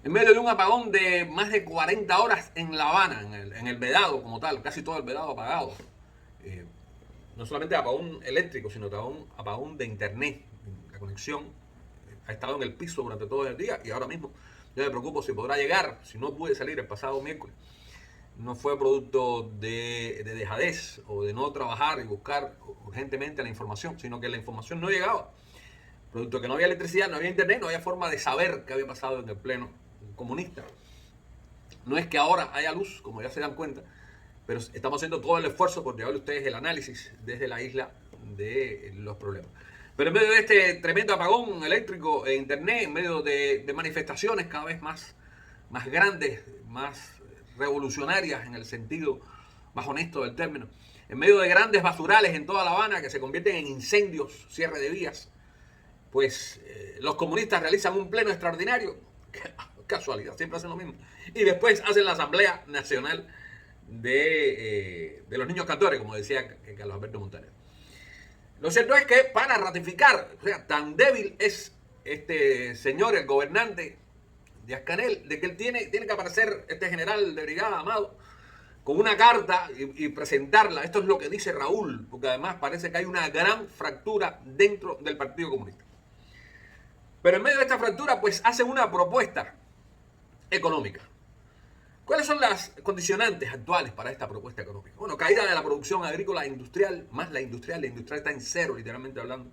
En medio de un apagón de más de 40 horas en La Habana, en el Vedado como tal, casi todo el Vedado apagado. Eh, no solamente apagón eléctrico, sino apagón, apagón de internet. La conexión ha estado en el piso durante todo el día y ahora mismo yo me preocupo si podrá llegar, si no pude salir el pasado miércoles. No fue producto de dejadez o de no trabajar y buscar urgentemente la información, sino que la información no llegaba. Producto de que no había electricidad, no había internet, no había forma de saber qué había pasado en el pleno comunista. No es que ahora haya luz, como ya se dan cuenta, pero estamos haciendo todo el esfuerzo por llevarle a ustedes el análisis desde la isla de los problemas. Pero en medio de este tremendo apagón eléctrico e internet, en medio de manifestaciones cada vez más grandes, más revolucionarias en el sentido más honesto del término, en medio de grandes basurales en toda La Habana que se convierten en incendios, cierre de vías, pues los comunistas realizan un pleno extraordinario, casualidad, siempre hacen lo mismo, y después hacen la Asamblea Nacional de los Niños Cantores, como decía Carlos Alberto Montaner. Lo cierto es que para ratificar, o sea, tan débil es este señor, el gobernante Díaz Canel, de que él tiene que aparecer este general de brigada, Amado, con una carta y presentarla. Esto es lo que dice Raúl, porque además parece que hay una gran fractura dentro del Partido Comunista. Pero en medio de esta fractura, pues hacen una propuesta económica. ¿Cuáles son las condicionantes actuales para esta propuesta económica? Bueno, caída de la producción agrícola e industrial, más la industrial está en cero, literalmente hablando.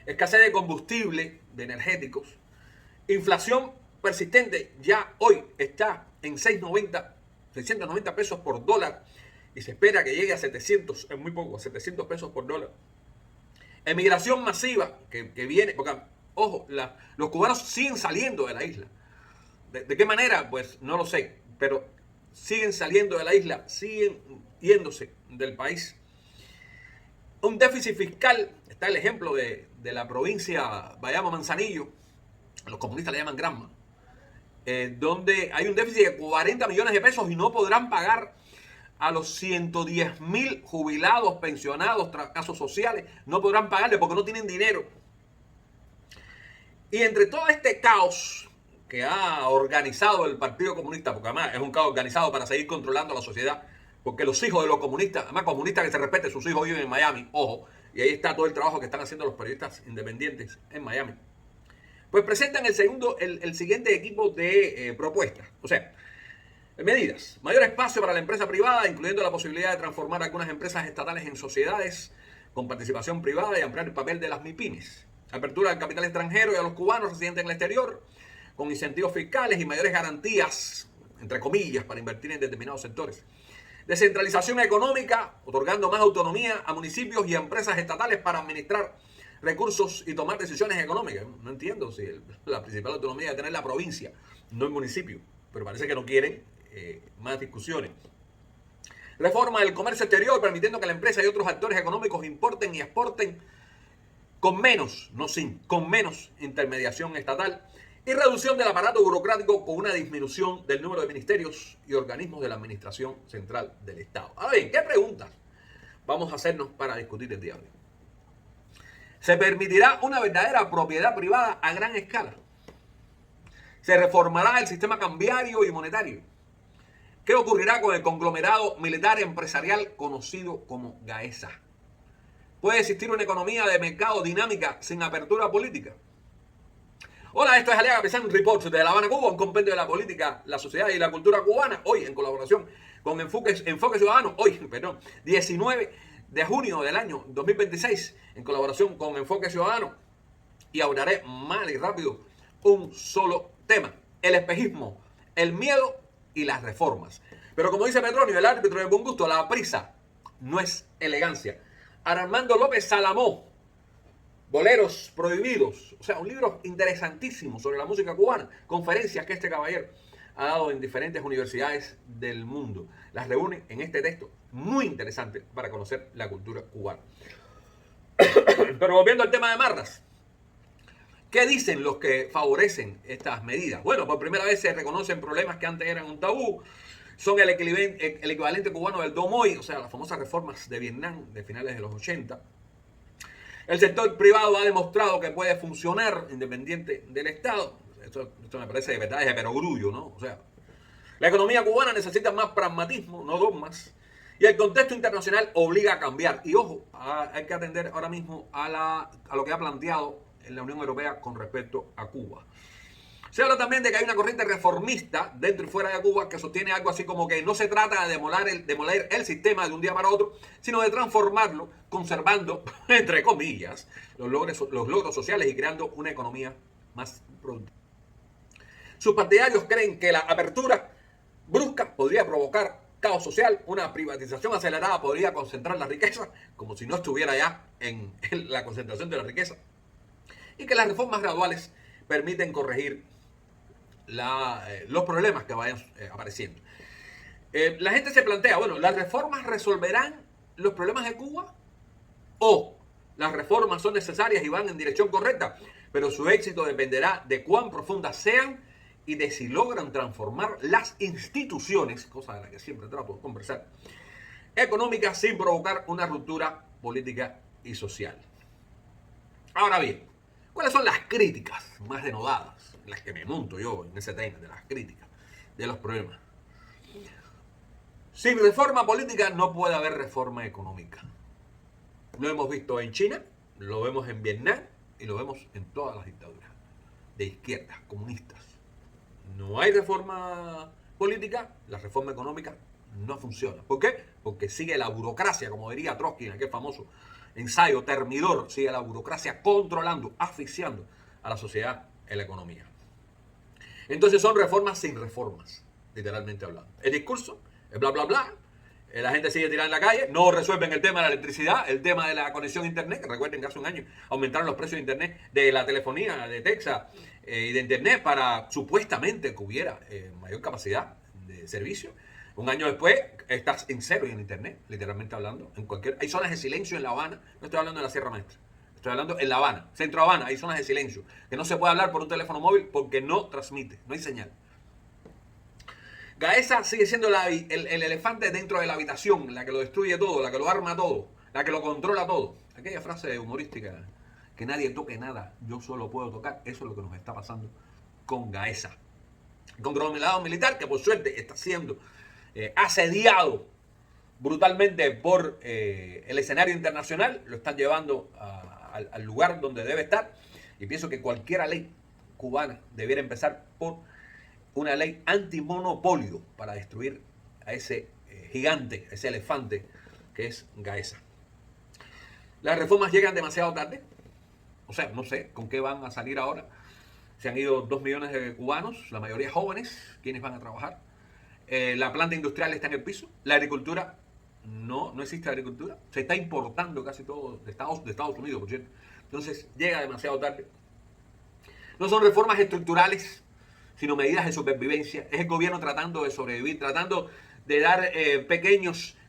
Escasez de combustible, de energéticos. Inflación persistente, ya hoy está en 690 pesos por dólar y se espera que llegue a 700, en muy poco, a 700 pesos por dólar. Emigración masiva que viene, porque, ojo, los cubanos siguen saliendo de la isla. ¿De qué manera? Pues no lo sé, pero siguen saliendo de la isla, siguen yéndose del país. Un déficit fiscal, está el ejemplo de la provincia Bayamo Manzanillo, los comunistas le llaman Granma, donde hay un déficit de 40 millones de pesos y no podrán pagar a los 110.000 jubilados, pensionados, casos sociales, no podrán pagarle porque no tienen dinero. Y entre todo este caos que ha organizado el Partido Comunista, porque además es un caos organizado para seguir controlando la sociedad, porque los hijos de los comunistas, además comunistas que se respeten, sus hijos viven en Miami, ojo, y ahí está todo el trabajo que están haciendo los periodistas independientes en Miami. Pues presentan el siguiente equipo de propuestas. O sea, medidas. Mayor espacio para la empresa privada, incluyendo la posibilidad de transformar algunas empresas estatales en sociedades con participación privada y ampliar el papel de las MIPIMES. Apertura del capital extranjero y a los cubanos residentes en el exterior, con incentivos fiscales y mayores garantías, entre comillas, para invertir en determinados sectores. Descentralización económica, otorgando más autonomía a municipios y a empresas estatales para administrar recursos y tomar decisiones económicas. No entiendo si la principal autonomía debe tener la provincia, no el municipio, pero parece que no quieren más discusiones. Reforma del comercio exterior, permitiendo que la empresa y otros actores económicos importen y exporten con menos, no sin, con menos intermediación estatal. Y reducción del aparato burocrático con una disminución del número de ministerios y organismos de la Administración Central del Estado. Ahora bien, ¿qué preguntas vamos a hacernos para discutir el día de hoy? ¿Se permitirá una verdadera propiedad privada a gran escala? ¿Se reformará el sistema cambiario y monetario? ¿Qué ocurrirá con el conglomerado militar empresarial conocido como GAESA? ¿Puede existir una economía de mercado dinámica sin apertura política? Hola, esto es Aliaga Pesán Report de La Habana, Cuba, un compendio de la política, la sociedad y la cultura cubana, hoy en colaboración con Enfoque Ciudadano, 19 de junio del año 2026, en colaboración con Enfoque Ciudadano, y hablaré mal y rápido un solo tema: el espejismo, el miedo y las reformas. Pero como dice Petronio, el árbitro de buen gusto, la prisa no es elegancia. Armando López Salamó, Boleros Prohibidos, o sea, un libro interesantísimo sobre la música cubana, conferencias que este caballero ha dado en diferentes universidades del mundo. Las reúne en este texto muy interesante para conocer la cultura cubana. Pero volviendo al tema de Marras, ¿qué dicen los que favorecen estas medidas? Bueno, por primera vez se reconocen problemas que antes eran un tabú. Son el equivalente cubano del Domoy, o sea, las famosas reformas de Vietnam de finales de los 80. El sector privado ha demostrado que puede funcionar independiente del Estado. Esto me parece de verdad es de perogrullo, ¿no? O sea, la economía cubana necesita más pragmatismo, no dogmas. Y el contexto internacional obliga a cambiar. Y ojo, hay que atender ahora mismo a lo que ha planteado en la Unión Europea con respecto a Cuba. Se habla también de que hay una corriente reformista dentro y fuera de Cuba que sostiene algo así como que no se trata de demoler el sistema de un día para otro, sino de transformarlo, conservando, entre comillas, los logros sociales y creando una economía más productiva. Sus partidarios creen que la apertura brusca podría provocar caos social, una privatización acelerada podría concentrar la riqueza, como si no estuviera ya en la concentración de la riqueza, y que las reformas graduales permiten corregir los problemas que vayan apareciendo. La gente se plantea, bueno, ¿las reformas resolverán los problemas de Cuba? ¿O las reformas son necesarias y van en dirección correcta, pero su éxito dependerá de cuán profundas sean y de si logran transformar las instituciones, cosa de la que siempre trato de conversar, económicas sin provocar una ruptura política y social? Ahora bien, ¿cuáles son las críticas más denodadas, las que me monto yo en ese tema, de las críticas, de los problemas? Sin reforma política no puede haber reforma económica. Lo hemos visto en China, lo vemos en Vietnam y lo vemos en todas las dictaduras de izquierdas, comunistas. No hay reforma política, la reforma económica no funciona. ¿Por qué? Porque sigue la burocracia, como diría Trotsky en aquel famoso ensayo termidor, sigue la burocracia controlando, asfixiando a la sociedad en la economía. Entonces son reformas sin reformas, literalmente hablando. El discurso es bla, bla, bla. La gente sigue tirando en la calle, no resuelven el tema de la electricidad, el tema de la conexión a internet, que recuerden que hace un año aumentaron los precios de internet, de la telefonía, de Texas y de internet para supuestamente que hubiera mayor capacidad de servicio. Un año después estás en cero en internet, literalmente hablando. Hay zonas de silencio en La Habana, no estoy hablando de la Sierra Maestra, estoy hablando en La Habana, Centro Habana, hay zonas de silencio, que no se puede hablar por un teléfono móvil porque no transmite, no hay señal. Gaesa sigue siendo el elefante dentro de la habitación, la que lo destruye todo, la que lo arma todo, la que lo controla todo. Aquella frase humorística, que nadie toque nada, yo solo puedo tocar, eso es lo que nos está pasando con Gaesa. Conglomerado militar que por suerte está siendo asediado brutalmente por el escenario internacional, lo están llevando al lugar donde debe estar, y pienso que cualquier ley cubana debiera empezar por una ley antimonopolio para destruir a ese gigante, ese elefante que es Gaesa. Las reformas llegan demasiado tarde, o sea, no sé con qué van a salir ahora. Se han ido 2 millones de cubanos, la mayoría jóvenes, quienes van a trabajar. La planta industrial está en el piso, la agricultura, no existe agricultura, se está importando casi todo de Estados Unidos, por cierto. Entonces llega demasiado tarde. No son reformas estructurales, sino medidas de supervivencia. Es el gobierno tratando de sobrevivir, tratando de dar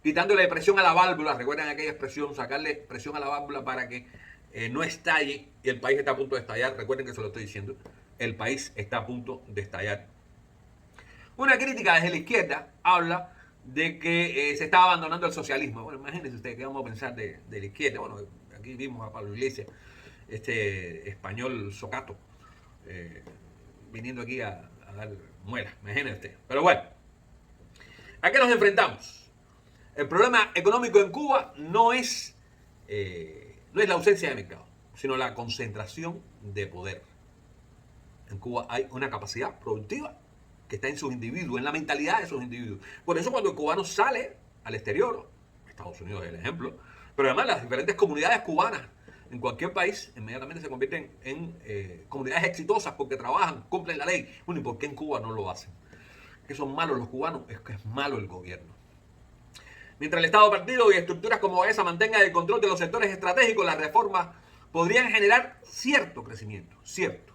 quitándole presión a la válvula. Recuerden aquella expresión, sacarle presión a la válvula para que no estalle, y el país está a punto de estallar. Recuerden que se lo estoy diciendo, el país está a punto de estallar. Una crítica desde la izquierda habla de que se está abandonando el socialismo. Bueno, imagínense ustedes qué vamos a pensar de la izquierda. Bueno, aquí vimos a Pablo Iglesias, este español socato, viniendo aquí a dar muelas, imagínense usted. Pero bueno, ¿a qué nos enfrentamos? El problema económico en Cuba no es la ausencia de mercado, sino la concentración de poder. En Cuba hay una capacidad productiva que está en sus individuos, en la mentalidad de sus individuos. Por eso cuando el cubano sale al exterior, Estados Unidos es el ejemplo, pero además las diferentes comunidades cubanas en cualquier país inmediatamente se convierten en comunidades exitosas porque trabajan, cumplen la ley. Bueno, ¿y por qué en Cuba no lo hacen? ¿Que son malos los cubanos? Es que es malo el gobierno. Mientras el Estado partido y estructuras como esa mantengan el control de los sectores estratégicos, las reformas podrían generar cierto crecimiento, cierto,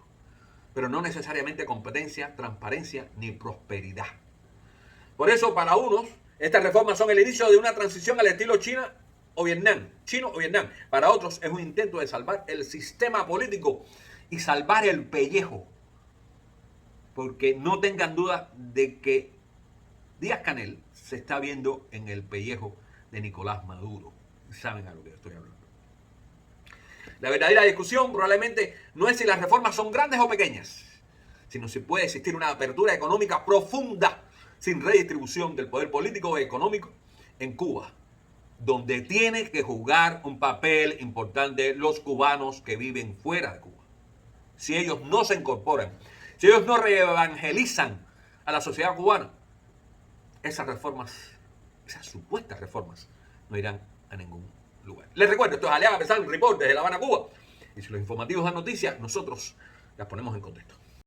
pero no necesariamente competencia, transparencia ni prosperidad. Por eso, para unos, estas reformas son el inicio de una transición al estilo chino o Vietnam. Para otros es un intento de salvar el sistema político y salvar el pellejo. Porque no tengan duda de que Díaz-Canel se está viendo en el pellejo de Nicolás Maduro. Saben a lo que estoy hablando. La verdadera discusión probablemente no es si las reformas son grandes o pequeñas, sino si puede existir una apertura económica profunda sin redistribución del poder político y económico en Cuba, donde tiene que jugar un papel importante los cubanos que viven fuera de Cuba. Si ellos no se incorporan, si ellos no reevangelizan a la sociedad cubana, esas reformas, esas supuestas reformas, no irán a ningún lugar. Les recuerdo, esto es Aliaga Pesán Report desde La Habana, Cuba. Y si los informativos dan noticias, nosotros las ponemos en contexto.